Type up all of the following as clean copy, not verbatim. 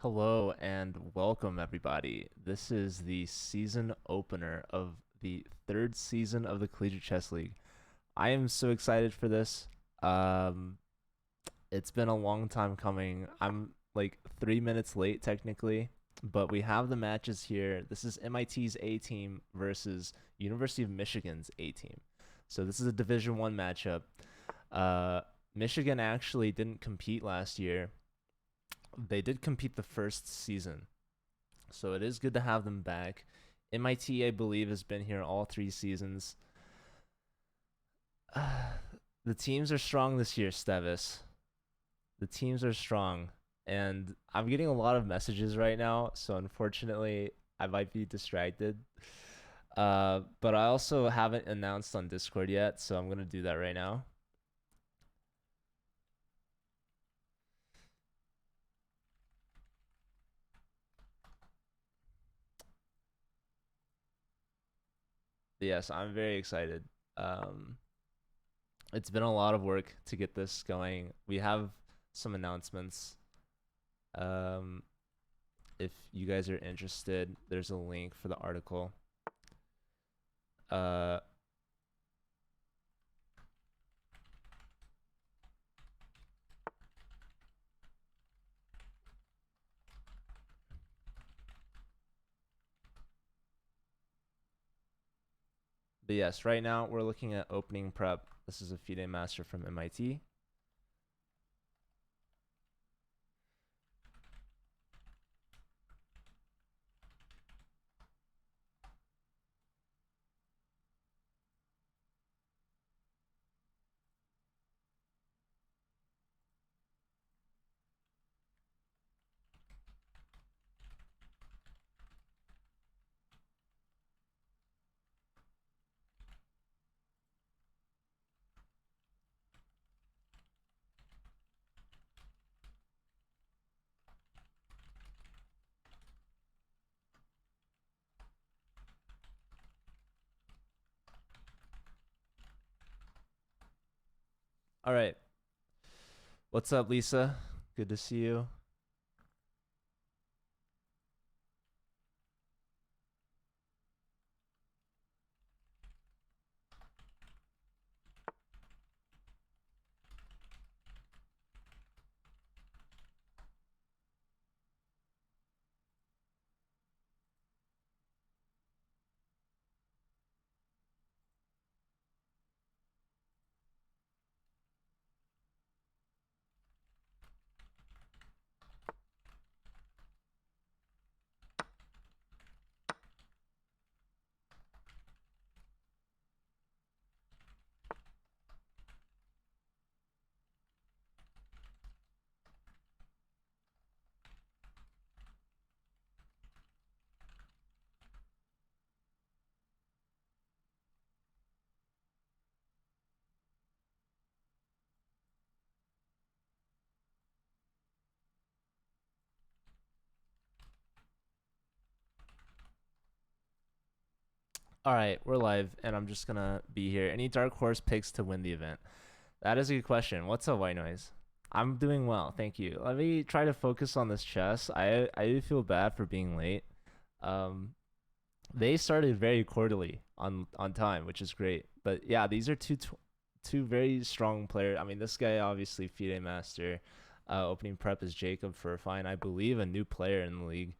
Hello and welcome, everybody. This is the season opener of the third season of the Collegiate Chess League. I am so excited for this. Um, it's been a long time coming. I'm like 3 minutes late, technically, but we have the matches here. This is MIT's A team versus University of Michigan's A team. So this is a Division One matchup. Uh, Michigan actually didn't compete last year. They did compete the first season, so it is good to have them back. MIT, I believe, has been here all 3 seasons. The teams are strong this year, Stevis. The teams are strong. And I'm getting a lot of messages right now, so unfortunately, I might be distracted. But I also haven't announced on Discord yet, so I'm going to do that right now. But yes, I'm very excited. Um, it's been a lot of work to get this going. We have some announcements. Um, if you guys are interested, there's a link for the article. Uh, but yes, right now we're looking at opening prep. This is a FIDE master from MIT. All right. What's up, Lisa? Good to see you. All right, we're live, and I'm just gonna be here. Any dark horse picks to win the event? That is a good question. What's up, White Noise? I'm doing well, thank you. Let me try to focus on this chess. I do feel bad for being late. Um, they started very quarterly on time, which is great. But yeah, these are two very strong players. I mean, this guy obviously FIDE master. Opening prep is Jacob for fine. I believe a new player in the league.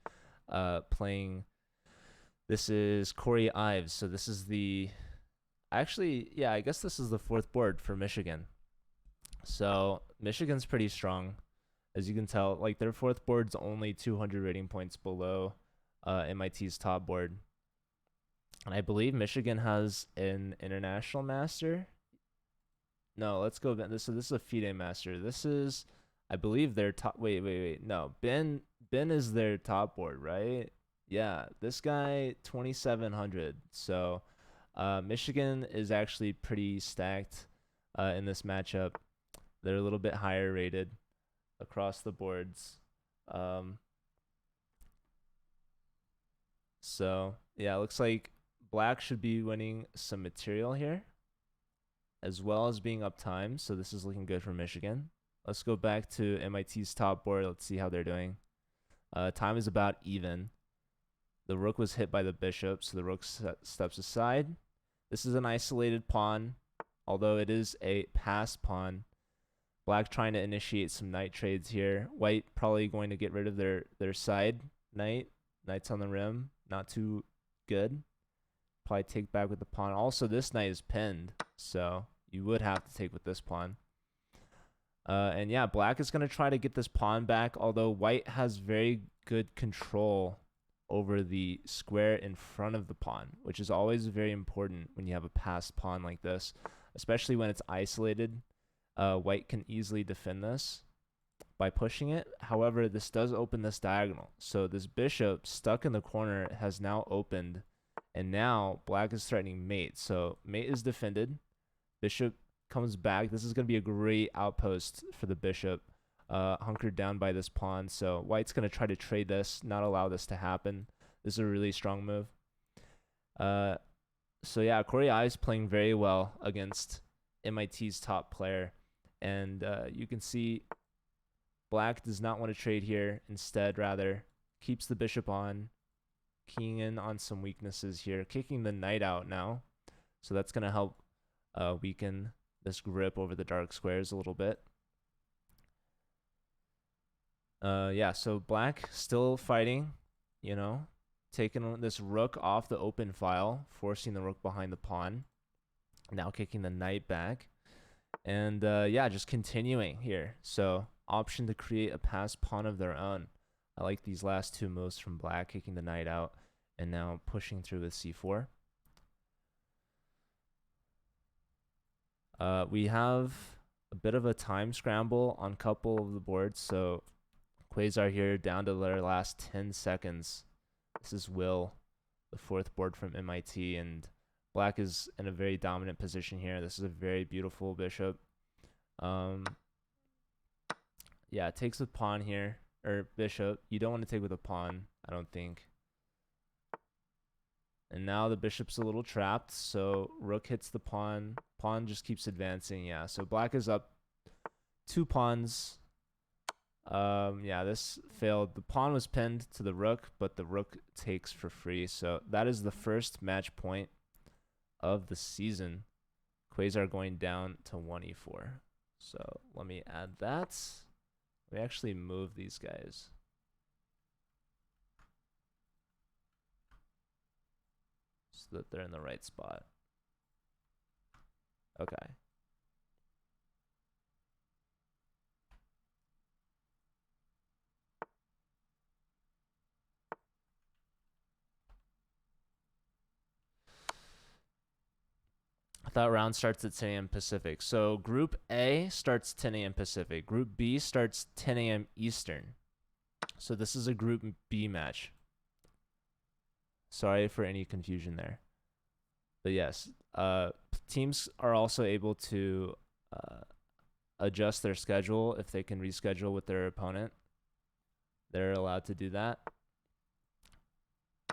Playing. This is Corey Ives. So this is the actually yeah. I guess this is the fourth board for Michigan. So Michigan's pretty strong, as you can tell. Like their fourth board's only 200 rating points below MIT's top board. And I believe Michigan has an international master. No, let's go. So this is a FIDE master. This is, I believe, their top. Wait. No, Ben is their top board, right? Yeah, this guy 2,700. So, Michigan is actually pretty stacked in this matchup. They're a little bit higher rated across the boards. Um, so yeah, it looks like Black should be winning some material here, as well as being up time. So this is looking good for Michigan. Let's go back to MIT's top board. Let's see how they're doing. Time is about even. The rook was hit by the bishop, so the rook steps aside. This is an isolated pawn, although it is a passed pawn. Black trying to initiate some knight trades here. White probably going to get rid of their side knight. Knight's on the rim. Not too good. Probably take back with the pawn. Also, this knight is pinned, so you would have to take with this pawn. And yeah, black is going to try to get this pawn back, although white has very good control over the square in front of the pawn, which is always very important when you have a passed pawn like this, especially when it's isolated. White can easily defend this by pushing it. However, this does open this diagonal. So this bishop stuck in the corner has now opened, and now black is threatening mate. So mate is defended. Bishop comes back. This is going to be a great outpost for the bishop, hunkered down by this pawn. So white's going to try to trade this, not allow this to happen. This is a really strong move. So yeah, Corey I is playing very well against MIT's top player. And you can see black does not want to trade here. Instead, rather, keeps the bishop on, keying in on some weaknesses here, kicking the knight out now. So that's going to help weaken this grip over the dark squares a little bit. Yeah, so black still fighting, you know, taking this rook off the open file, forcing the rook behind the pawn. Now kicking the knight back. And yeah, just continuing here. So option to create a passed pawn of their own. I like these last two moves from black, kicking the knight out and now pushing through with c4. We have a bit of a time scramble on a couple of the boards. So Quasar here down to their last 10 seconds. This is Will, the fourth board from MIT, and black is in a very dominant position here. This is a very beautiful bishop. Yeah, it takes with pawn here, or bishop. You don't want to take with a pawn, I don't think. And now the bishop's a little trapped, so rook hits the pawn. Pawn just keeps advancing, yeah. So black is up 2 pawns. Yeah, this failed. The pawn was pinned to the rook, but the rook takes for free. So that is the first match point of the season. Quasar going down to 1e4. So let me add that. Let me actually move these guys. So that they're in the right spot. Okay. That round starts at 10 a.m. Pacific. So Group A starts 10 a.m. Pacific. Group B starts 10 a.m. Eastern. So this is a Group B match. Sorry for any confusion there. But yes, teams are also able to adjust their schedule if they can reschedule with their opponent. They're allowed to do that.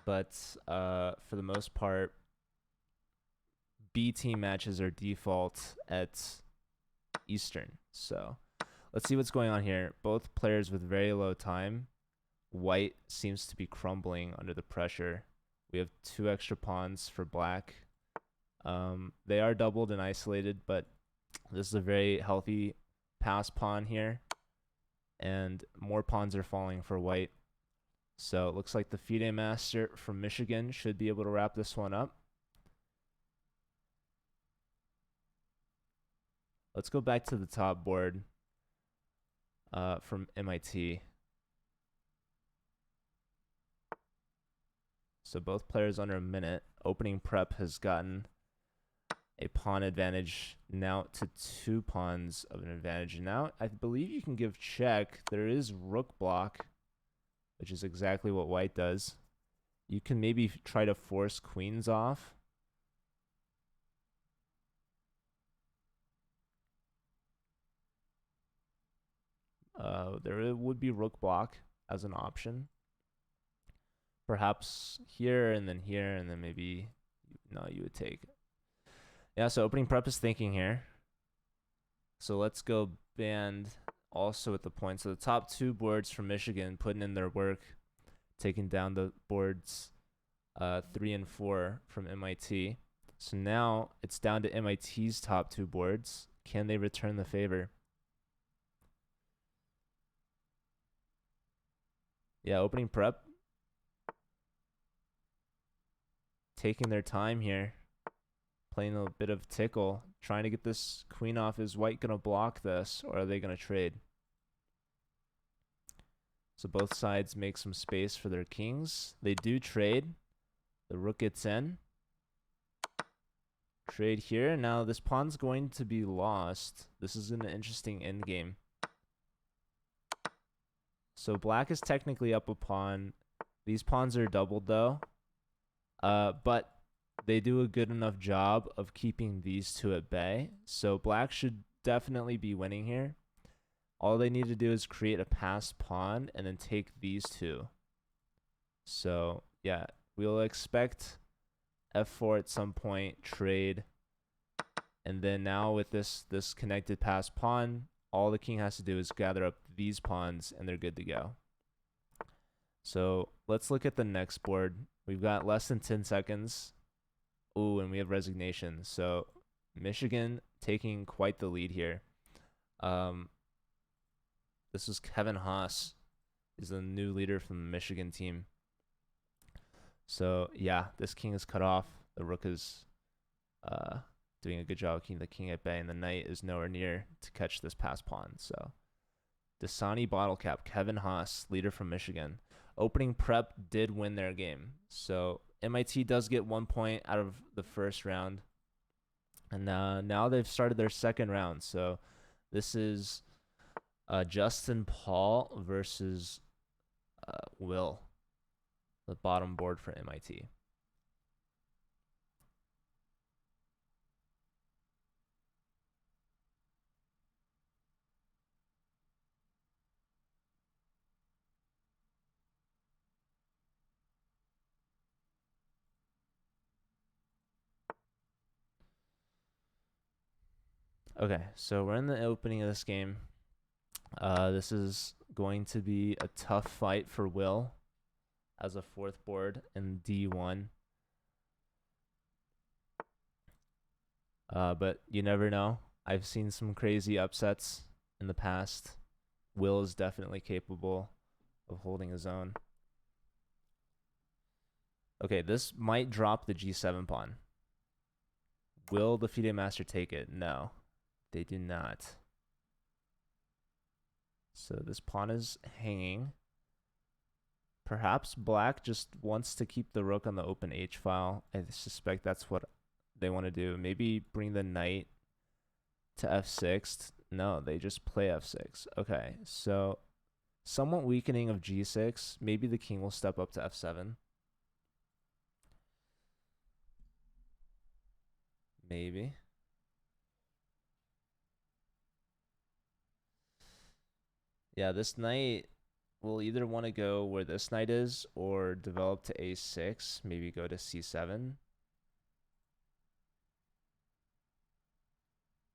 But for the most part, B team matches are default at Eastern. So let's see what's going on here. Both players with very low time. White seems to be crumbling under the pressure. We have 2 extra pawns for black. They are doubled and isolated, but this is a very healthy pass pawn here. And more pawns are falling for white. So it looks like the FIDE master from Michigan should be able to wrap this one up. Let's go back to the top board from MIT. So both players under a minute. Opening prep has gotten a pawn advantage now to 2 pawns of an advantage. And now I believe you can give check. There is rook block, which is exactly what white does. You can maybe try to force queens off. There would be rook block as an option. Perhaps here and then maybe, no, you would take. Yeah, so opening prep is thinking here. So let's go band also with the point. So the top 2 boards from Michigan putting in their work, taking down the boards 3 and 4 from MIT. So now it's down to MIT's top 2 boards. Can they return the favor? Yeah, opening prep. Taking their time here. Playing a bit of tickle. Trying to get this queen off. Is white going to block this, or are they going to trade? So both sides make some space for their kings. They do trade. The rook gets in. Trade here. Now this pawn's going to be lost. This is an interesting endgame. So black is technically up a pawn. These pawns are doubled though. But they do a good enough job of keeping these 2 at bay. So black should definitely be winning here. All they need to do is create a passed pawn and then take these 2. So yeah, we'll expect f4 at some point, trade. And then now with this connected passed pawn, all the king has to do is gather up these pawns and they're good to go. So let's look at the next board. We've got less than 10 seconds. Ooh, and we have resignation. So Michigan taking quite the lead here. This is Kevin Haas. He's the new leader from the Michigan team. So yeah, this king is cut off. The rook is doing a good job keeping the king at bay, and the knight is nowhere near to catch this pass pawn. So Dasani bottle cap, Kevin Haas, leader from Michigan. Opening prep did win their game. So MIT does get 1 point out of the first round. And now they've started their second round. So this is Justin Paul versus Will, the bottom board for MIT. Okay, so we're in the opening of this game. This is going to be a tough fight for Will as a 4th board in D1. But you never know. I've seen some crazy upsets in the past. Will is definitely capable of holding his own. Okay, this might drop the G7 pawn. Will the FIDE master take it? No, they do not. So this pawn is hanging. Perhaps black just wants to keep the rook on the open H file. I suspect that's what they want to do. Maybe bring the knight to F6. No, they just play F6. Okay, so somewhat weakening of G6. Maybe the king will step up to F7. Maybe. Yeah, this knight will either want to go where this knight is or develop to A6, maybe go to C7.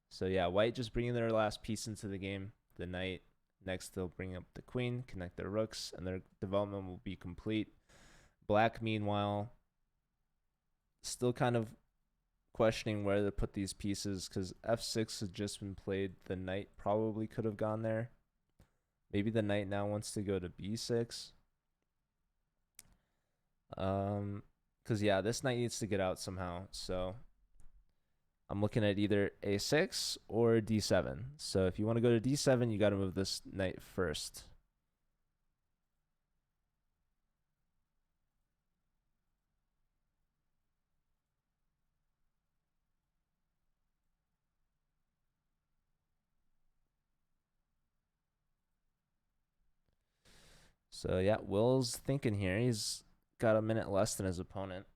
So yeah, white just bringing their last piece into the game, the knight. Next, they'll bring up the queen, connect their rooks, and their development will be complete. Black, meanwhile, still kind of questioning where to put these pieces because F6 has just been played. The knight probably could have gone there. Maybe the knight now wants to go to B6. Because yeah, this knight needs to get out somehow. So I'm looking at either A6 or D7. So if you want to go to D7, you got to move this knight first. So yeah, Will's thinking here. He's got a minute less than his opponent.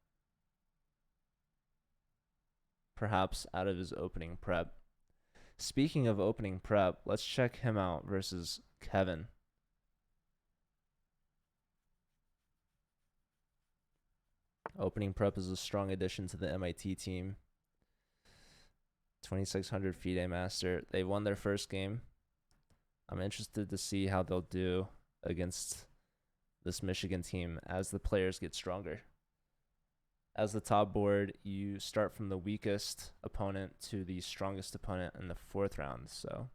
Perhaps out of his opening prep. Speaking of opening prep, let's check him out versus Kevin. Opening prep is a strong addition to the MIT team. 2600 FIDE master. They won their first game. I'm interested to see how they'll do against this Michigan team as the players get stronger. As the top board, you start from the weakest opponent to the strongest opponent in the 4th round. So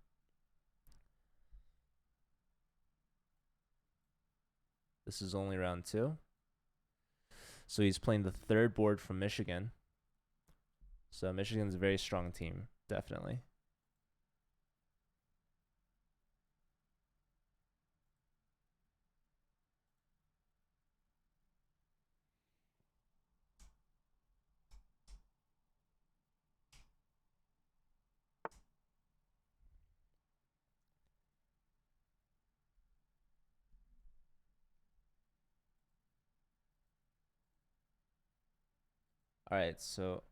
this is only round 2. So he's playing the 3rd board from Michigan. So Michigan's a very strong team, definitely. All right, so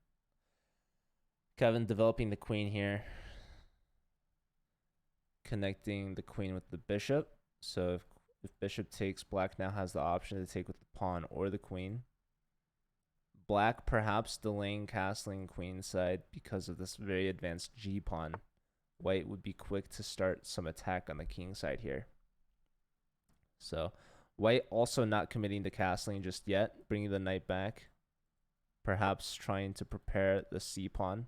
Kevin developing the queen here, connecting the queen with the bishop. So if bishop takes, black now has the option to take with the pawn or the queen. Black perhaps delaying castling queen side because of this very advanced G pawn. White would be quick to start some attack on the king side here. So white also not committing to castling just yet, bringing the knight back. Perhaps trying to prepare the c pawn.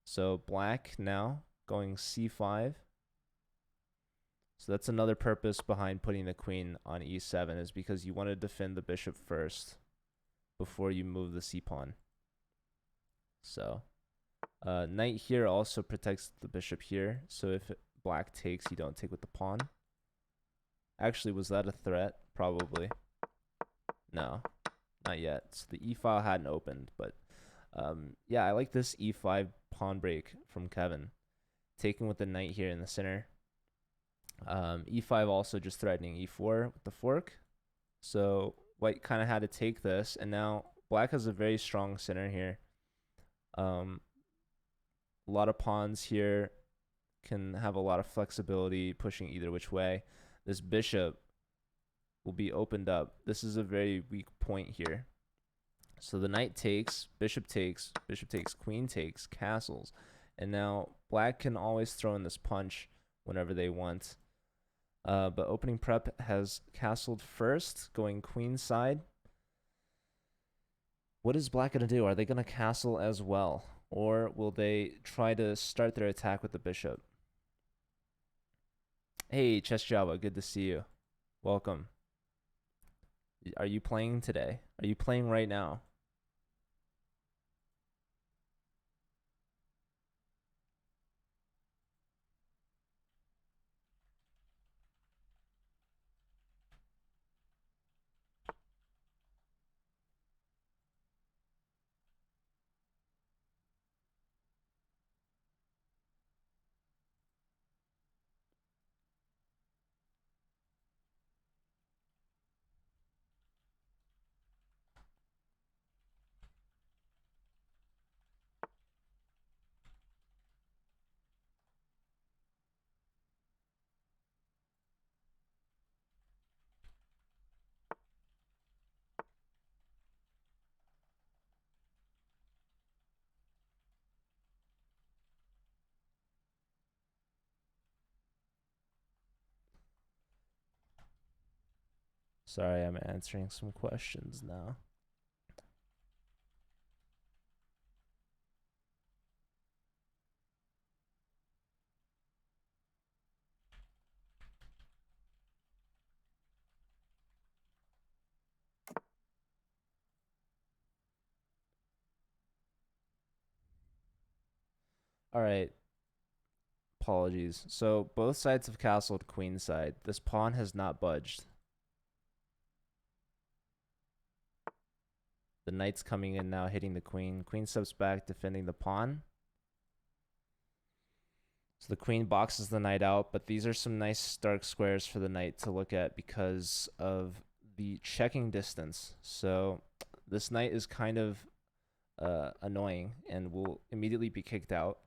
So black now going c5. So that's another purpose behind putting the queen on e7 is because you want to defend the bishop first before you move the c pawn. So knight here also protects the bishop here. So if black takes, you don't take with the pawn. Actually, was that a threat? Probably. No, not yet. So the e file hadn't opened, but yeah, I like this e5 pawn break from Kevin. Taking with the knight here in the center. E5 also just threatening e4 with the fork. So white kind of had to take this, and now black has a very strong center here. A lot of pawns here can have a lot of flexibility pushing either which way. This bishop will be opened up. This is a very weak point here. So the knight takes, bishop takes, queen takes, castles. And now black can always throw in this punch whenever they want. But opening prep has castled first, going queen side. What is black going to do? Are they going to castle as well? Or will they try to start their attack with the bishop? Hey, Chess Java, good to see you. Welcome. Are you playing today? Are you playing right now? Sorry, I'm answering some questions now. All right. Apologies. So both sides have castled queen side. This pawn has not budged. The knight's coming in now, hitting the queen. Queen steps back, defending the pawn. So the queen boxes the knight out, but these are some nice dark squares for the knight to look at because of the checking distance. So this knight is kind of annoying and will immediately be kicked out.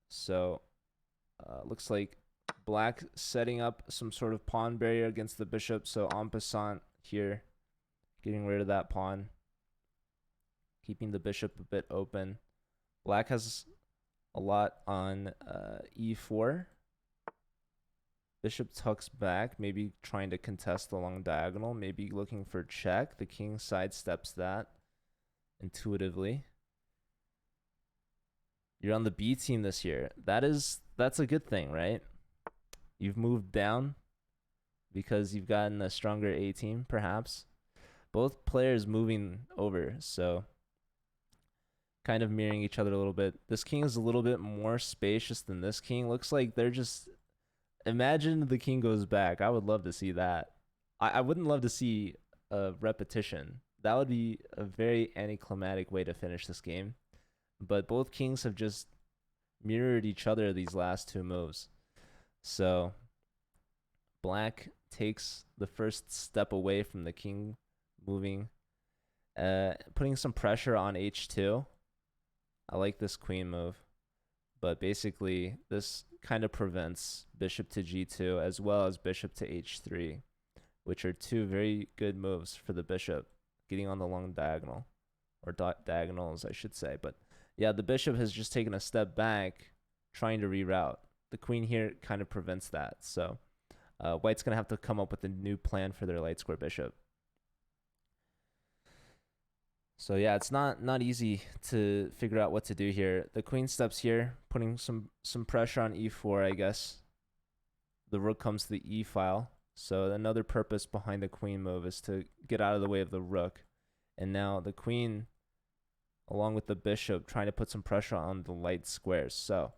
So looks like black setting up some sort of pawn barrier against the bishop. So en passant here, getting rid of that pawn, keeping the bishop a bit open. Black has a lot on e4. Bishop tucks back, maybe trying to contest the long diagonal, maybe looking for check. The king sidesteps that intuitively. You're on the B team this year. That's a good thing, right? You've moved down because you've gotten a stronger A team, perhaps. Both players moving over, so kind of mirroring each other a little bit. This king is a little bit more spacious than this king. Looks like they're just... Imagine the king goes back. I would love to see that. I wouldn't love to see a repetition. That would be a very anticlimactic way to finish this game. But both kings have just mirrored each other these last two moves. So black takes the first step away from the king moving, putting some pressure on h2. I like this queen move, but basically this kind of prevents bishop to g2 as well as bishop to h3, which are two very good moves for the bishop, getting on the long diagonal, or diagonals, I should say. But yeah, the bishop has just taken a step back, trying to reroute. The queen here kind of prevents that. So white's going to have to come up with a new plan for their light square bishop. So yeah, it's not easy to figure out what to do here. The queen steps here, putting some pressure on e4, I guess. The rook comes to the e file. So another purpose behind the queen move is to get out of the way of the rook. And now the queen, along with the bishop, trying to put some pressure on the light squares. So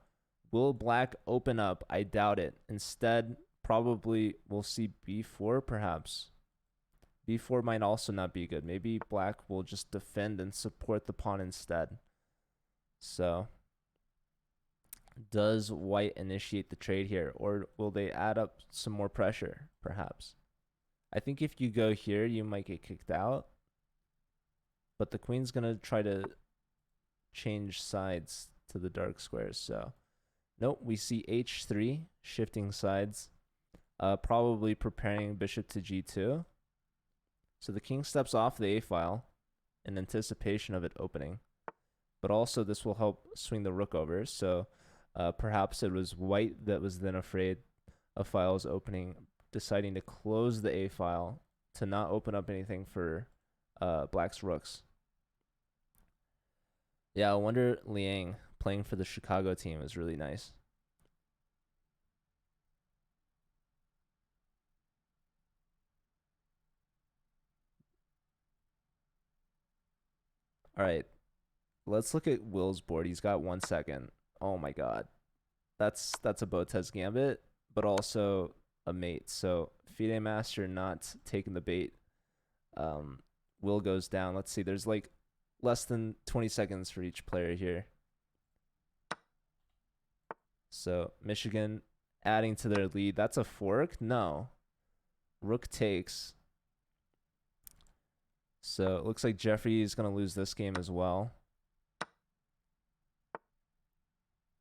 will black open up? I doubt it. Instead, probably we'll see b4 perhaps. b4 might also not be good. Maybe black will just defend and support the pawn instead. So does white initiate the trade here, or will they add up some more pressure perhaps? I think if you go here, you might get kicked out. But the queen's going to try to change sides to the dark squares. So nope, we see h3 shifting sides, probably preparing bishop to g2. So the king steps off the a file in anticipation of it opening, but also this will help swing the rook over. So perhaps it was white that was then afraid of files opening, deciding to close the a file to not open up anything for black's rooks. Yeah, I wonder Liang playing for the Chicago team is really nice. All right, let's look at Will's board. He's got 1 second. Oh my god, that's a Botez gambit, but also a mate. So FIDE Master not taking the bait. Will goes down. Let's see. There's like less than 20 seconds for each player here. So Michigan adding to their lead. That's a fork? No. Rook takes. So it looks like Jeffrey is going to lose this game as well.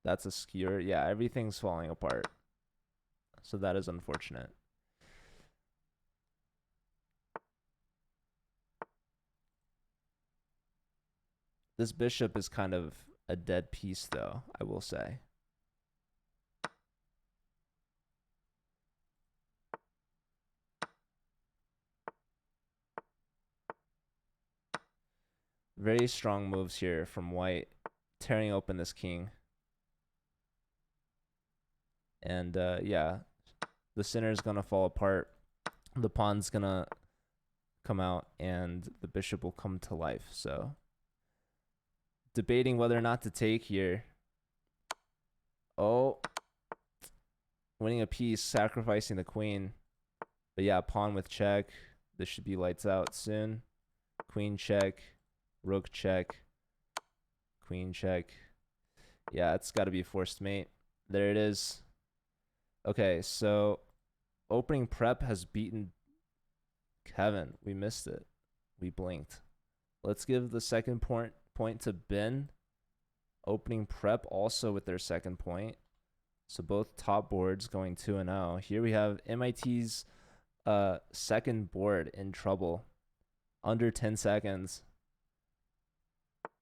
That's a skewer. Yeah, everything's falling apart. So that is unfortunate. This bishop is kind of a dead piece, though, I will say. Very strong moves here from white, tearing open this king. And yeah, the center is going to fall apart. The pawn's going to come out, and the bishop will come to life. So debating whether or not to take here. Oh, winning a piece, sacrificing the queen. But yeah, pawn with check. This should be lights out soon. Queen check, rook check, queen check. Yeah, it's got to be a forced mate. There it is. Okay, so opening prep has beaten Kevin. We missed it. We blinked. Let's give the second point to Ben. Opening prep also with their second point. So both top boards going 2-0. Here we have MIT's second board in trouble. Under 10 seconds.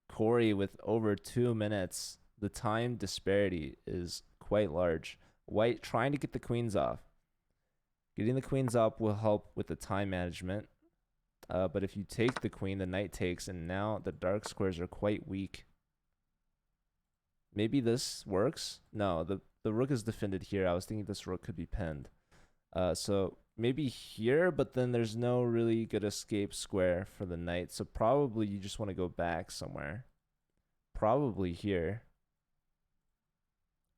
Corey with over 2 minutes. The time disparity is quite large. White trying to get the queens off. Getting the queens up will help with the time management. But if you take the queen, the knight takes, and now the dark squares are quite weak. Maybe this works. No, the rook is defended here. I was thinking this rook could be pinned. So maybe here, but then there's no really good escape square for the knight. So probably you just want to go back somewhere. Probably here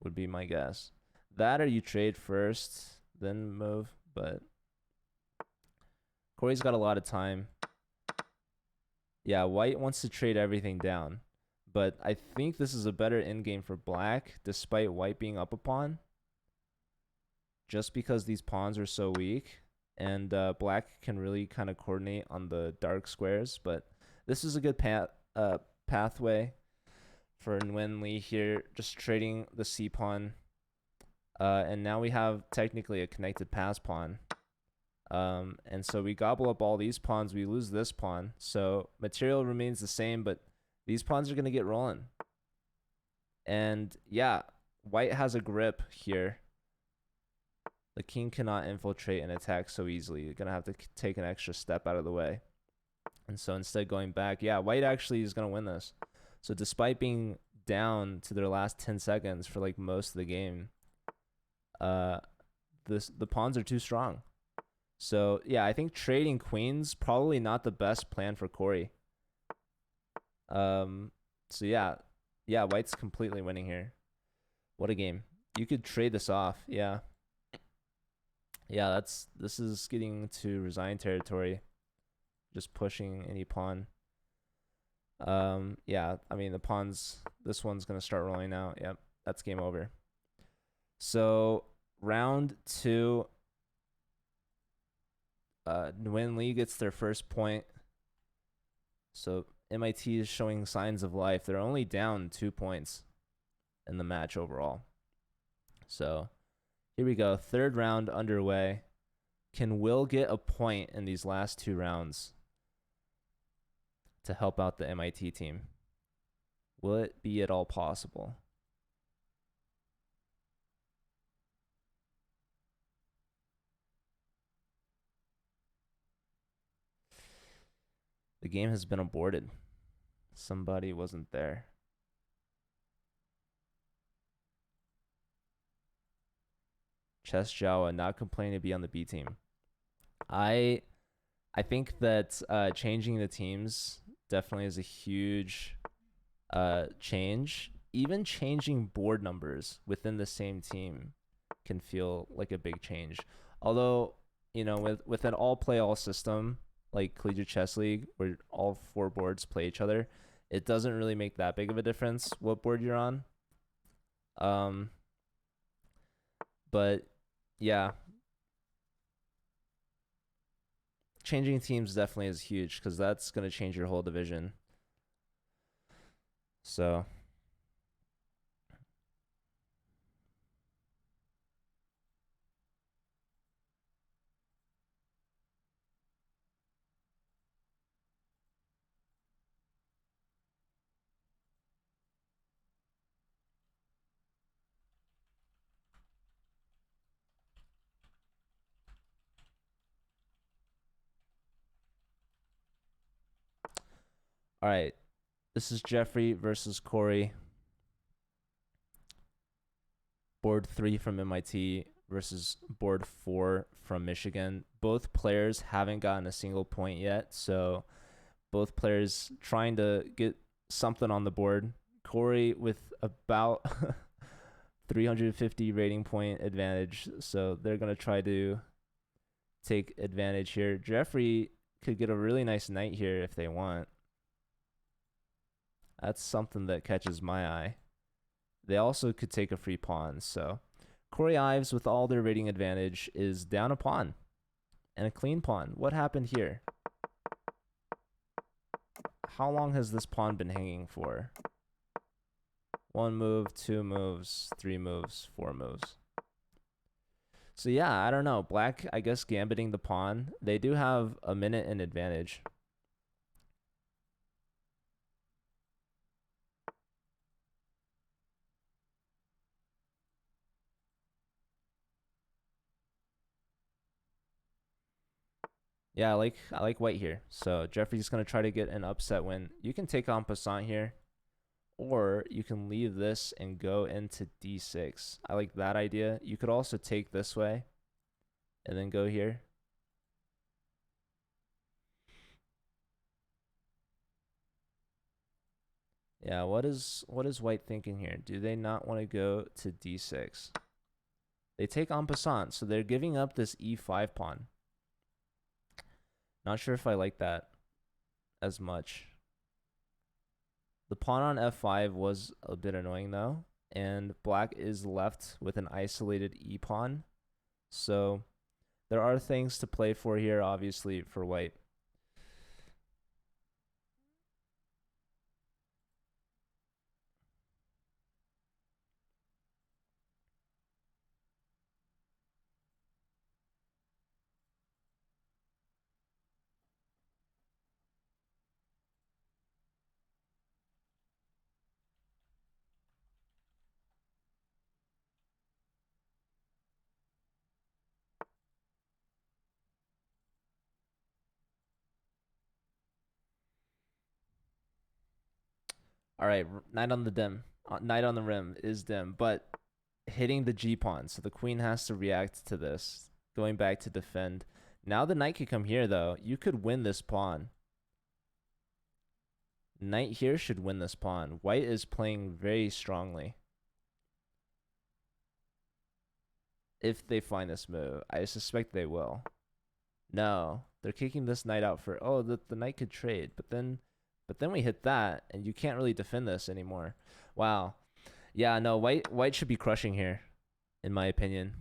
would be my guess. That or you trade first, then move. But Corey's got a lot of time. Yeah, white wants to trade everything down. But I think this is a better endgame for black, despite white being up a pawn. Just because these pawns are so weak. And black can really kind of coordinate on the dark squares. But this is a good pathway for Nguyen Lee here, just trading the C pawn. And now we have technically a connected pass pawn. And so we gobble up all these pawns, we lose this pawn. So material remains the same, but these pawns are going to get rolling. And yeah, white has a grip here. The king cannot infiltrate and attack so easily. You're going to have to take an extra step out of the way. And so instead going back, yeah, white actually is going to win this. So despite being down to their last 10 seconds for like most of the game, the pawns are too strong. So yeah, I think trading queens probably not the best plan for Corey. So yeah, white's completely winning here. What a game. You could trade this off. Yeah, this is getting to resign territory. Just pushing any pawn. Yeah, I mean the pawns, this one's gonna start rolling out. Yep, that's game over. So round 2, Nguyen Lee gets their first point. So MIT is showing signs of life. They're only down 2 points in the match overall. So here we go. 3rd round underway. Can Will get a point in these last 2 rounds to help out the MIT team? Will it be at all possible? The game has been aborted. Somebody wasn't there. Chess Jawa not complaining to be on the B team. I think that changing the teams definitely is a huge change. Even changing board numbers within the same team can feel like a big change. Although, you know, with an all play all system like Collegiate Chess League where all 4 boards play each other, it doesn't really make that big of a difference what board you're on. But yeah, changing teams definitely is huge because that's going to change your whole division. So all right, this is Jeffrey versus Corey. Board 3 from MIT versus board 4 from Michigan. Both players haven't gotten a single point yet, so both players trying to get something on the board. Corey with about 350 rating point advantage, so they're going to try to take advantage here. Jeffrey could get a really nice knight here if they want. That's something that catches my eye. They also could take a free pawn. So Corey Ives, with all their rating advantage, is down a pawn and a clean pawn. What happened here? How long has this pawn been hanging for? 1 move, 2 moves, 3 moves, 4 moves. So yeah, I don't know. Black, I guess, gambiting the pawn. They do have a minute in advantage. Yeah, I like white here. So Jeffrey's gonna try to get an upset win. You can take en passant here, or you can leave this and go into d6. I like that idea. You could also take this way and then go here. Yeah, what is white thinking here? Do they not want to go to d6? They take en passant, so they're giving up this e5 pawn. Not sure if I like that as much. The pawn on f5 was a bit annoying though, and black is left with an isolated e pawn. So there are things to play for here, obviously, for white. All right, knight on the dim. Knight on the rim is dim, but hitting the g pawn, so the queen has to react to this. Going back to defend. Now the knight could come here, though. You could win this pawn. Knight here should win this pawn. White is playing very strongly. If they find this move, I suspect they will. No, they're kicking this knight out for, oh, the knight could trade, but then we hit that, and you can't really defend this anymore. Wow. Yeah, no, white should be crushing here, in my opinion.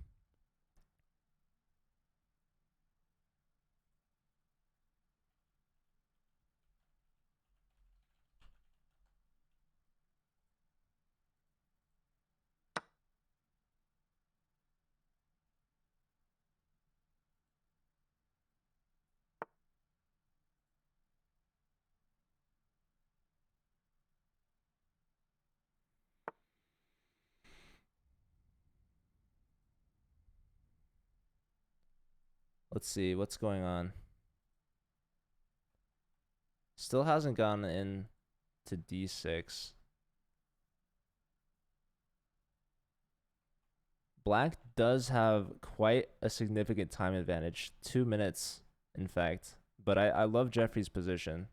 Let's see what's going on. Still hasn't gone in to d6. Black does have quite a significant time advantage. 2 minutes, in fact. But I love Jeffrey's position.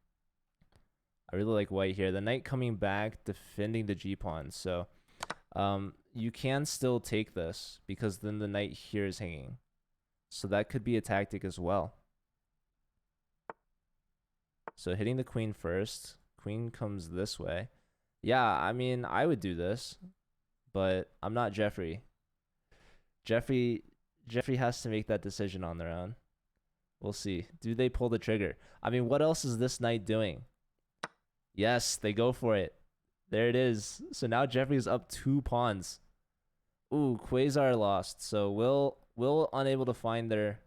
I really like white here. The knight coming back, defending the g-pawn. So you can still take this, because then the knight here is hanging. So that could be a tactic as well. So hitting the queen first. Queen comes this way. Yeah, I mean, I would do this, but I'm not Jeffrey. Jeffrey has to make that decision on their own. We'll see. Do they pull the trigger? I mean, what else is this knight doing? Yes, they go for it. There it is. So now Jeffrey's up 2 pawns. Ooh, Quasar lost. So Will unable to find their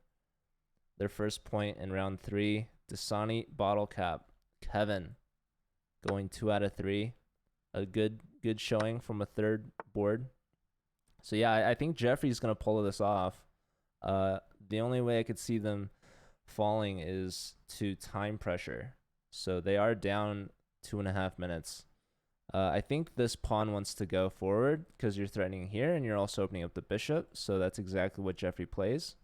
first point in round 3. Dasani bottle cap. Kevin going 2 out of 3. A good showing from a third board. So yeah, I think Jeffrey's gonna pull this off. The only way I could see them falling is to time pressure. So they are down 2.5 minutes. I think this pawn wants to go forward because you're threatening here and you're also opening up the bishop. So that's exactly what Jeffrey plays.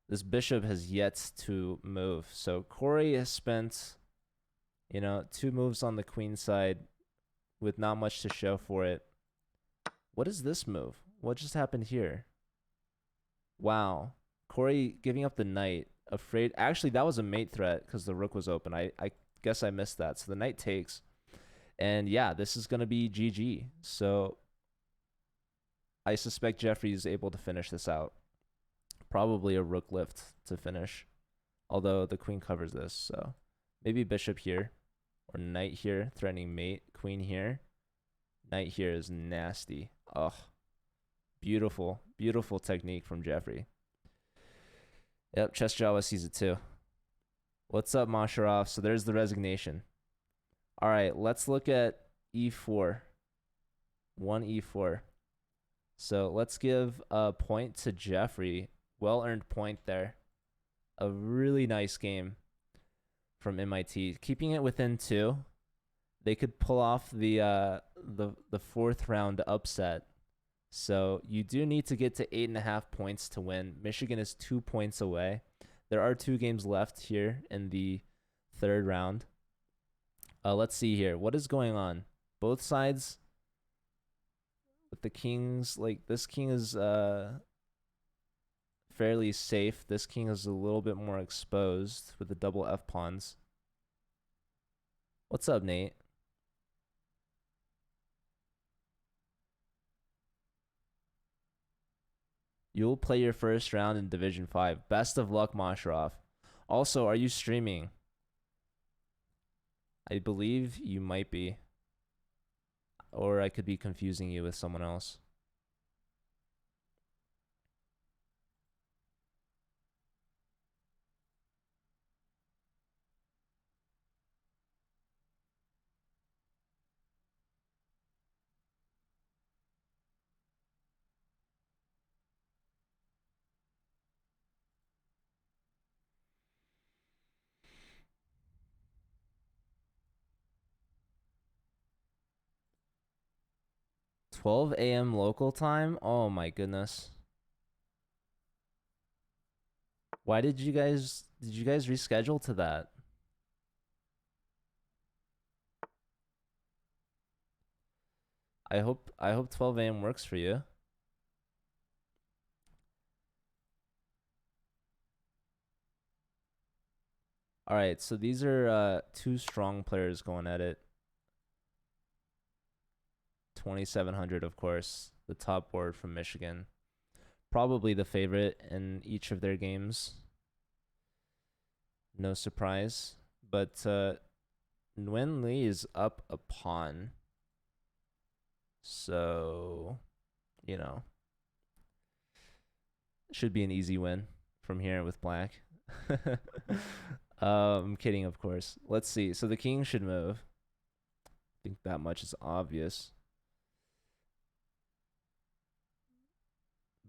This bishop has yet to move. So Corey has spent, 2 moves on the queen side with not much to show for it. What is this move? What just happened here? Wow. Corey giving up the knight. Afraid. Actually, that was a mate threat because the rook was open. I guess I missed that. So the knight takes. And yeah, this is going to be GG. So I suspect Jeffrey is able to finish this out. Probably a rook lift to finish. Although the queen covers this. So maybe bishop here. Or knight here. Threatening mate. Queen here. Knight here is nasty. Oh, beautiful. Beautiful technique from Jeffrey. Yep, Chess Java sees it too. What's up, Masharov? So there's the resignation. All right, let's look at e4. 1e4. So let's give a point to Jeffrey. Well-earned point there. A really nice game from MIT, keeping it within 2. They could pull off the fourth round upset. So you do need to get to 8.5 points to win. Michigan is 2 points away. There are 2 games left here in the third round. Let's see here. What is going on? Both sides with the kings, like this king is fairly safe. This king is a little bit more exposed with the double F pawns. What's up, Nate? You'll play your first round in Division 5. Best of luck, Mashraf. Also, are you streaming? I believe you might be. Or I could be confusing you with someone else. $12 a.m. local time? Oh my goodness. Why did you guys reschedule to that? I hope 12 a.m. works for you. All right, so these are 2 strong players going at it. 2,700, of course, the top board from Michigan. Probably the favorite in each of their games. No surprise. But Nguyen Lee is up a pawn. So, you know, should be an easy win from here with black. I'm kidding, of course. Let's see. So the king should move. I think that much is obvious.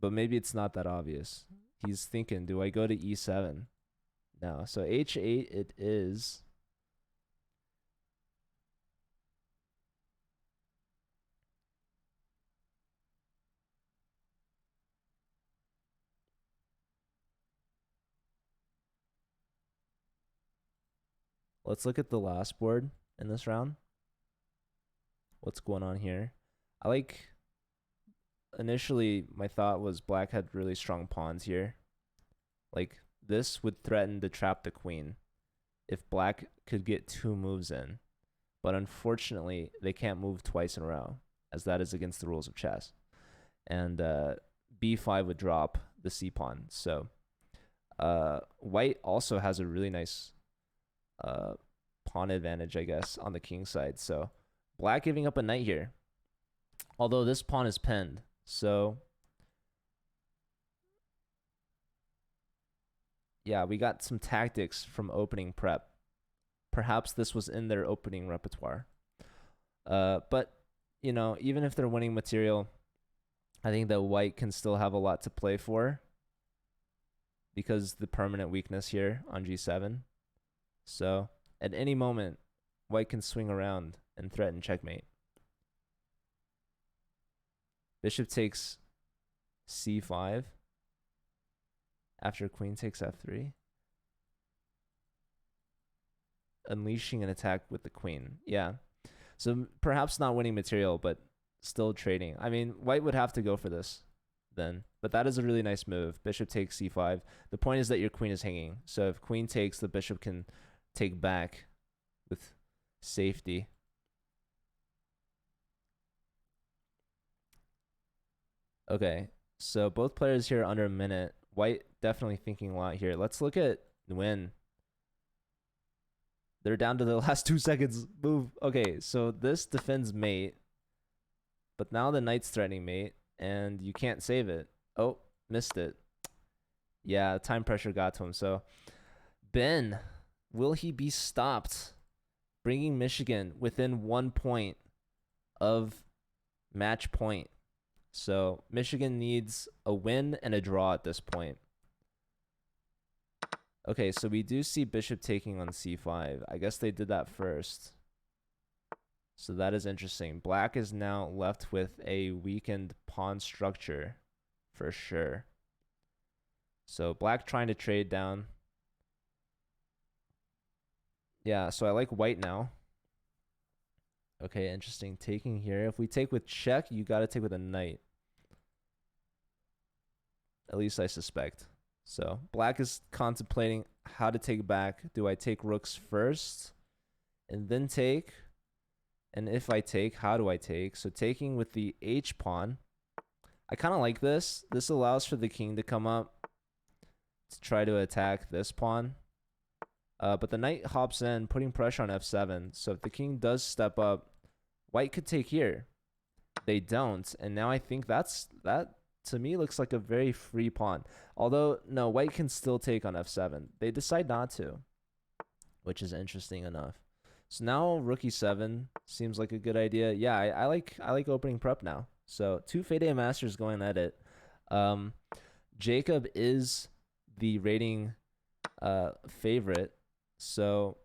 But maybe it's not that obvious. He's thinking, do I go to e7? No. So h8 it is. Let's look at the last board in this round. What's going on here? I like, initially my thought was black had really strong pawns here. Like this would threaten to trap the queen if black could get 2 moves in. But unfortunately, they can't move twice in a row, as that is against the rules of chess. And b5 would drop the c pawn. So white also has a really nice pawn advantage, I guess, on the king side. So black giving up a knight here, although this pawn is pinned. So yeah, we got some tactics from opening prep. Perhaps this was in their opening repertoire. But, you know, even if they're winning material, I think that white can still have a lot to play for because the permanent weakness here on g7. So at any moment, white can swing around and threaten checkmate. Bishop takes c5 after queen takes f3. Unleashing an attack with the queen. Yeah. So perhaps not winning material, but still trading. I mean, white would have to go for this then. But that is a really nice move. Bishop takes c5. The point is that your queen is hanging. So if queen takes, the bishop can take back with safety. Okay. So both players here under a minute. White definitely thinking a lot here. Let's look at Nguyen. They're down to the last 2 seconds. Move. Okay, so this defends mate. But now the knight's threatening mate. And you can't save it. Oh, missed it. Yeah, time pressure got to him. So, Ben, will he be stopped? Bringing Michigan within 1 point of match point. So, Michigan needs a win and a draw at this point. Okay, so we do see bishop taking on c5. I guess they did that first. So that is interesting. Black is now left with a weakened pawn structure for sure. So black trying to trade down. Yeah, so I like white now. Okay, interesting. Taking here. If we take with check, you got to take with a knight. At least I suspect. So black is contemplating how to take back. Do I take rooks first and then take? And if I take, how do I take? So taking with the H pawn. I kind of like this. This allows for the king to come up to try to attack this pawn. But the knight hops in, putting pressure on f7. So if the king does step up, white could take here. They don't. And now I think that to me looks like a very free pawn. Although, no, white can still take on f7. They decide not to, which is interesting enough. So now rook e7 seems like a good idea. Yeah, I like opening prep now. So 2 FADE Masters going at it. Jacob is the rating favorite. So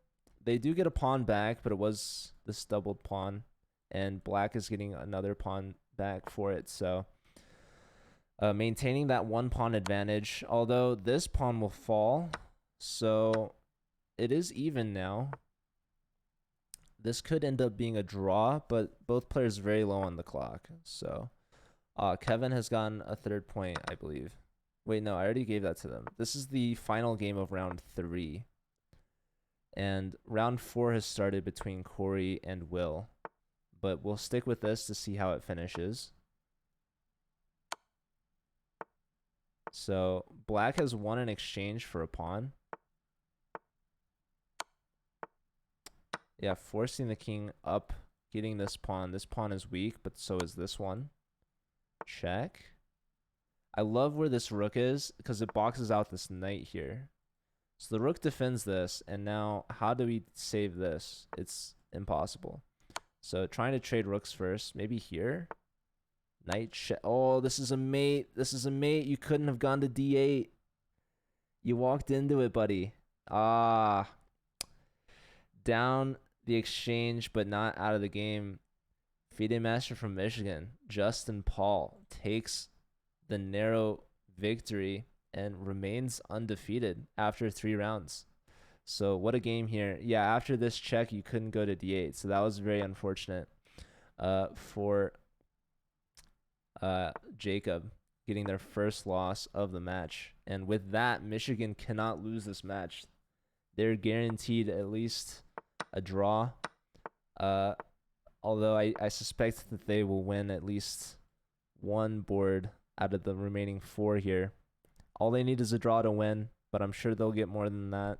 they do get a pawn back, but it was this doubled pawn. And black is getting another pawn back for it. So maintaining that 1 pawn advantage. Although this pawn will fall. So it is even now. This could end up being a draw, but both players very low on the clock. So Kevin has gotten a 3rd point, I believe. Wait, no, I already gave that to them. This is the final game of round 3. And round 4 has started between Corey and Will. But we'll stick with this to see how it finishes. So black has won in exchange for a pawn. Yeah, forcing the king up, getting this pawn. This pawn is weak, but so is this one. Check. I love where this rook is because it boxes out this knight here. So the rook defends this, and now how do we save this? It's impossible. So trying to trade rooks first, maybe here. Knight check. Oh, this is a mate. This is a mate. You couldn't have gone to d8. You walked into it, buddy. Ah. Down the exchange, but not out of the game. FIDE Master from Michigan, Justin Paul, takes the narrow victory and remains undefeated after 3 rounds. So what a game here. Yeah, after this check, you couldn't go to d8. So that was very unfortunate for Jacob getting their first loss of the match. And with that, Michigan cannot lose this match. They're guaranteed at least a draw. Although I suspect that they will win at least 1 board out of the remaining 4 here. All they need is a draw to win, but I'm sure they'll get more than that.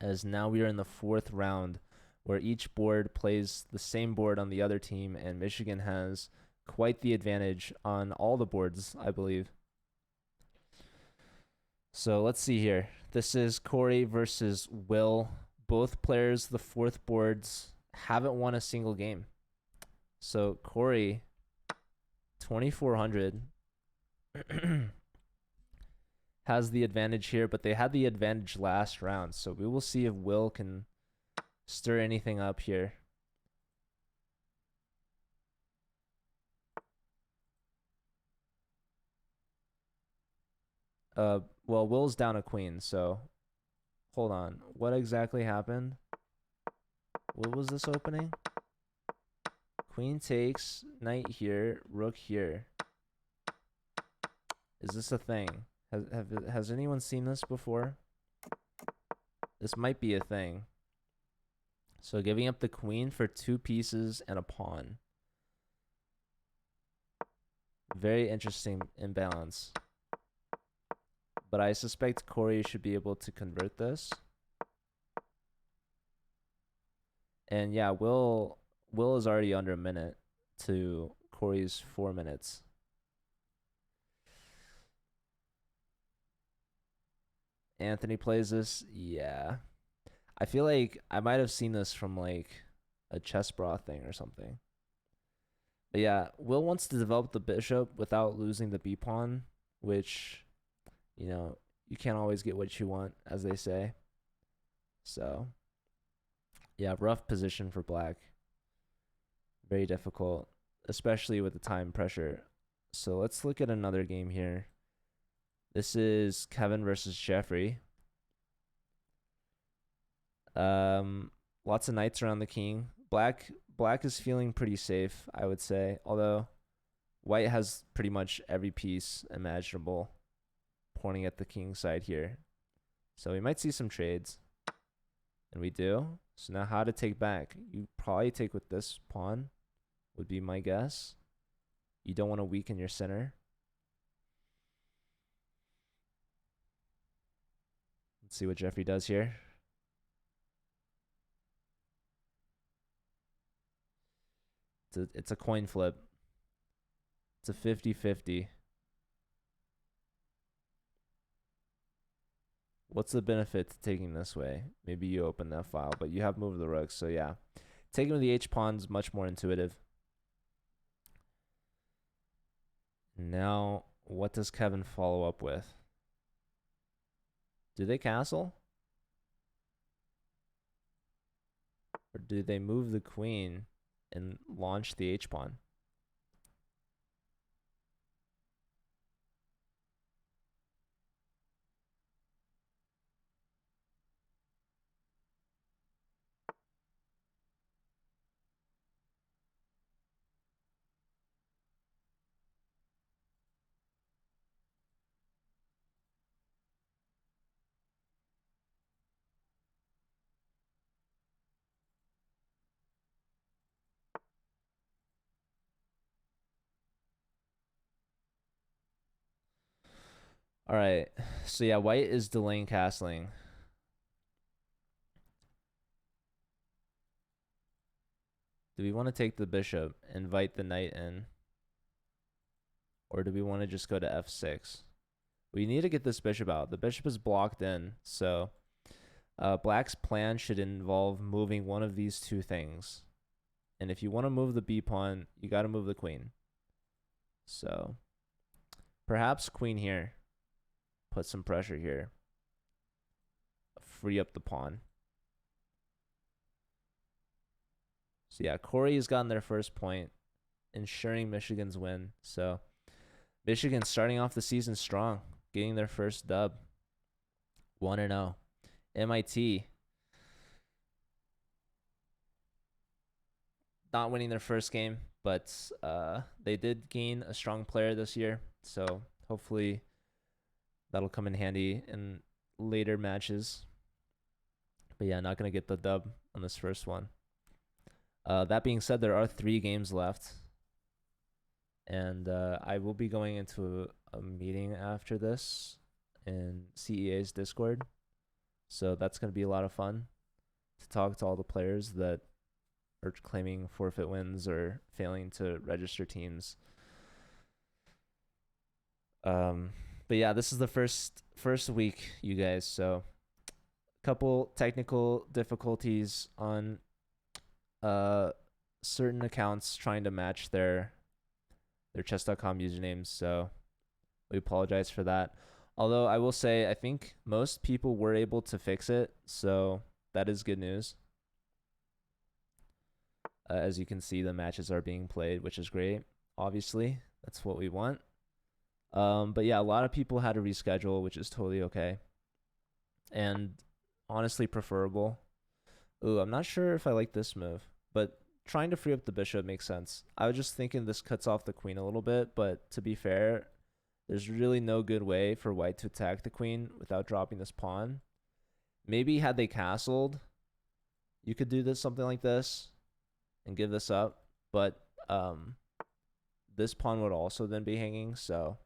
As now we are in the 4th round, where each board plays the same board on the other team, and Michigan has quite the advantage on all the boards, I believe. So let's see here. This is Corey versus Will. Both players, the 4th boards, haven't won a single game. So Corey, 2,400, has the advantage here, but they had the advantage last round. So we will see if Will can stir anything up here. Well, Will's down a queen, so hold on. What exactly happened? What was this opening? Queen takes, knight here, rook here. Is this a thing? Has anyone seen this before? This might be a thing. So giving up the queen for 2 pieces and a pawn. Very interesting imbalance. But I suspect Corey should be able to convert this. And yeah, Will is already under a minute to Corey's 4 minutes. Anthony plays this. Yeah. I feel like I might have seen this from like a chess bra thing or something. But yeah, Will wants to develop the bishop without losing the b pawn, which, you know, you can't always get what you want, as they say. So, yeah, rough position for black. Very difficult, especially with the time pressure. So let's look at another game here. This is Kevin versus Jeffrey. Lots of knights around the king. Black is feeling pretty safe, I would say. Although white has pretty much every piece imaginable pointing at the king side here. So we might see some trades. And we do. So now how to take back? You probably take with this pawn, would be my guess. You don't want to weaken your center. Let's see what Jeffrey does here. It's a coin flip. It's a 50-50. What's the benefit to taking this way? Maybe you open that file, but you have moved the rooks, so yeah. Taking with the H pawn is much more intuitive. Now, what does Kevin follow up with? Do they castle? Or do they move the queen and launch the H pawn? All right. So yeah, white is delaying castling. Do we want to take the bishop, invite the knight in? Or do we want to just go to f6? We need to get this bishop out. The bishop is blocked in, so black's plan should involve moving one of these two things. And if you want to move the b pawn, you got to move the queen. So perhaps queen here. Put some pressure here. Free up the pawn. So yeah, Corey has gotten their first point, ensuring Michigan's win. So Michigan starting off the season strong, getting their first dub. 1-0. MIT not winning their first game, but they did gain a strong player this year. So hopefully that'll come in handy in later matches. But yeah, not going to get the dub on this first one. That being said, there are 3 games left. And I will be going into a meeting after this in CEA's Discord. So that's going to be a lot of fun to talk to all the players that are claiming forfeit wins or failing to register teams. But yeah, this is the first week, you guys. So a couple technical difficulties on certain accounts trying to match their chess.com usernames. So we apologize for that. Although I will say, I think most people were able to fix it. So that is good news. As you can see, the matches are being played, which is great. Obviously, that's what we want. But yeah, a lot of people had to reschedule, which is totally okay. And honestly preferable. Ooh, I'm not sure if I like this move, but trying to free up the bishop makes sense. I was just thinking this cuts off the queen a little bit, but to be fair, there's really no good way for white to attack the queen without dropping this pawn. Maybe had they castled, you could do this something like this and give this up, but this pawn would also then be hanging. So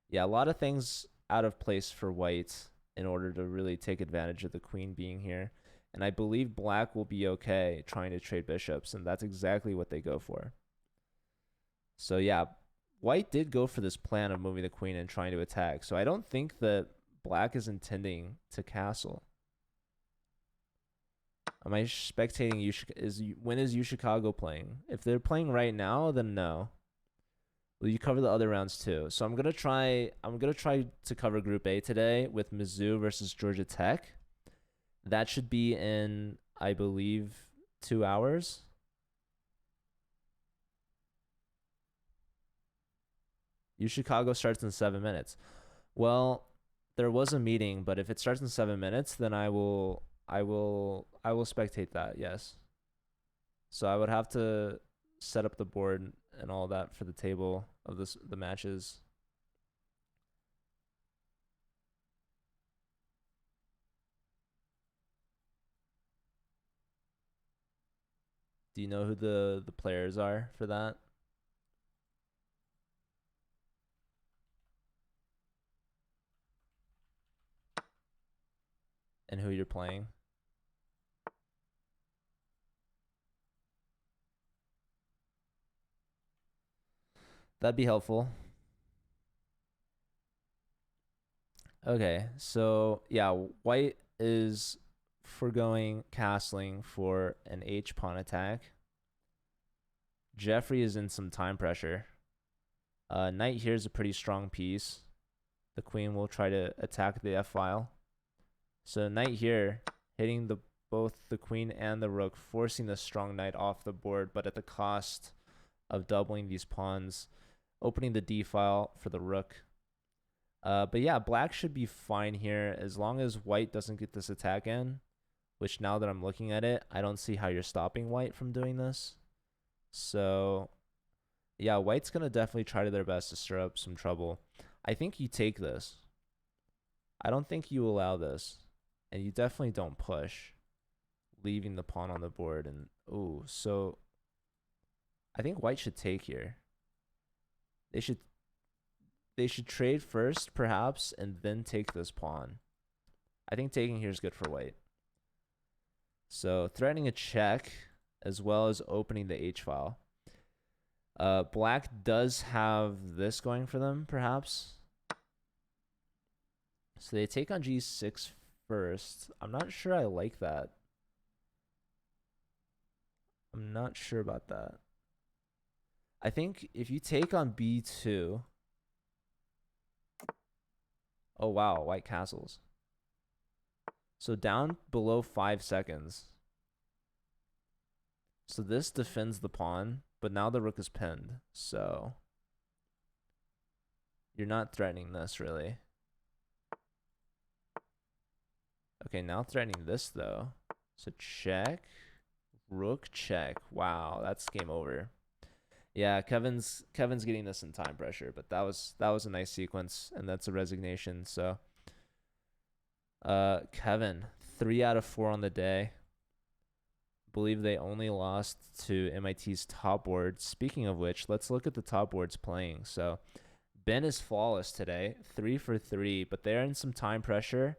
yeah, a lot of things out of place for white in order to really take advantage of the queen being here. And I believe black will be okay trying to trade bishops, and that's exactly what they go for. So yeah, white did go for this plan of moving the queen and trying to attack. So I don't think that black is intending to castle. Am I spectating when is UChicago playing? If they're playing right now, then no. Well, you cover the other rounds too. So I'm gonna try to cover Group A today with Mizzou versus Georgia Tech. That should be in, I believe, 2 hours. Chicago starts in 7 minutes. Well, there was a meeting, but if it starts in 7 minutes, then I will spectate that. Yes. So I would have to set up the board and all that for the table of the matches. Do you know who the players are for that? And who you're playing? That'd be helpful. Okay, so yeah, white is foregoing castling for an H pawn attack. Jeffrey is in some time pressure. Knight here is a pretty strong piece. The queen will try to attack the F file. So knight here, hitting both the queen and the rook, forcing the strong knight off the board, but at the cost of doubling these pawns, opening the D file for the rook. But yeah, black should be fine here as long as white doesn't get this attack in, which now that I'm looking at it, I don't see how you're stopping white from doing this. So yeah, white's going to definitely try to their best to stir up some trouble. I think you take this. I don't think you allow this. And you definitely don't push, leaving the pawn on the board. And ooh, so I think white should take here. They should trade first, perhaps, and then take this pawn. I think taking here is good for white. So threatening a check as well as opening the H file. Black does have this going for them, perhaps. So they take on G6 first. I'm not sure I like that. I'm not sure about that. I think if you take on B2... Oh, wow, white castles. So down below 5 seconds. So this defends the pawn, but now the rook is pinned. So you're not threatening this, really. Okay, now threatening this, though. So check. Rook check. Wow, that's game over. Yeah, Kevin's getting this in time pressure, but that was a nice sequence, and that's a resignation. So Kevin, 3 out of 4 on the day. Believe they only lost to MIT's top board. Speaking of which, let's look at the top boards playing. So Ben is flawless today, 3 for 3, but they're in some time pressure,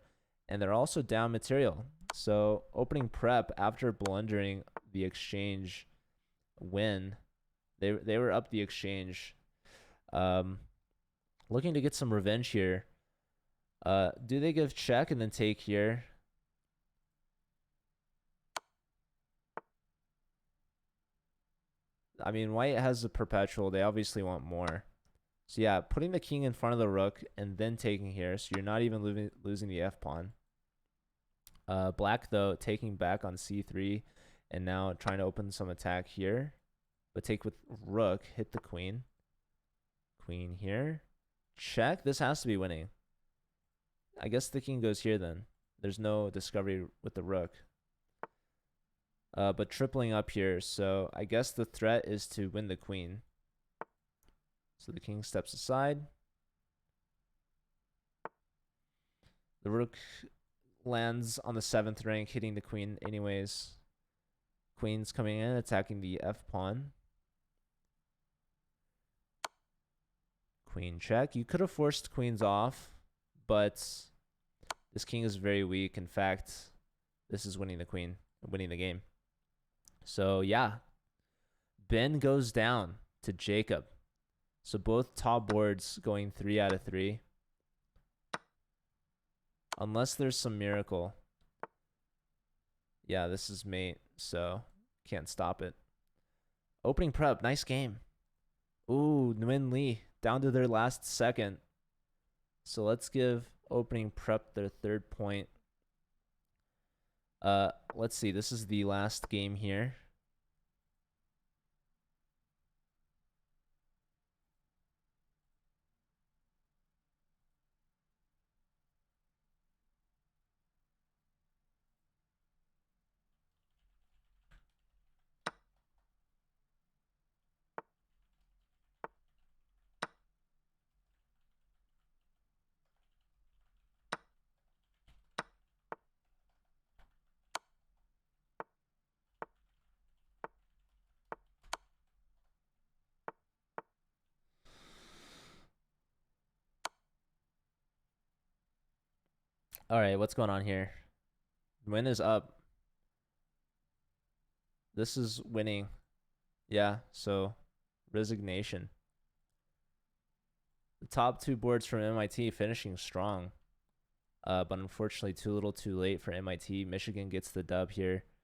and they're also down material. So opening prep after blundering the exchange win, they were up the exchange. Looking to get some revenge here. Do they give check and then take here? I mean, white has a perpetual. They obviously want more. So yeah, putting the king in front of the rook and then taking here. So you're not even losing the f pawn. Black, though, taking back on c3 and now trying to open some attack here. But take with rook, hit the queen. Queen here. Check. This has to be winning. I guess the king goes here then. There's no discovery with the rook. But tripling up here. So I guess the threat is to win the queen. So the king steps aside. The rook lands on the 7th rank, hitting the queen anyways. Queen's coming in, attacking the f pawn. Queen check. You could have forced queens off, but this king is very weak. In fact, this is winning the queen, winning the game. So yeah, Ben goes down to Jacob. So both top boards going 3 out of 3. Unless there's some miracle. Yeah, this is mate, so can't stop it. Opening prep, nice game. Ooh, Nguyen Lee down to their last second. So let's give opening prep their third point. Let's see. This is the last game here. All right, what's going on here? Win is up. This is winning. Yeah, so resignation. The top two boards from MIT finishing strong. But unfortunately too little too late for MIT. Michigan gets the dub here.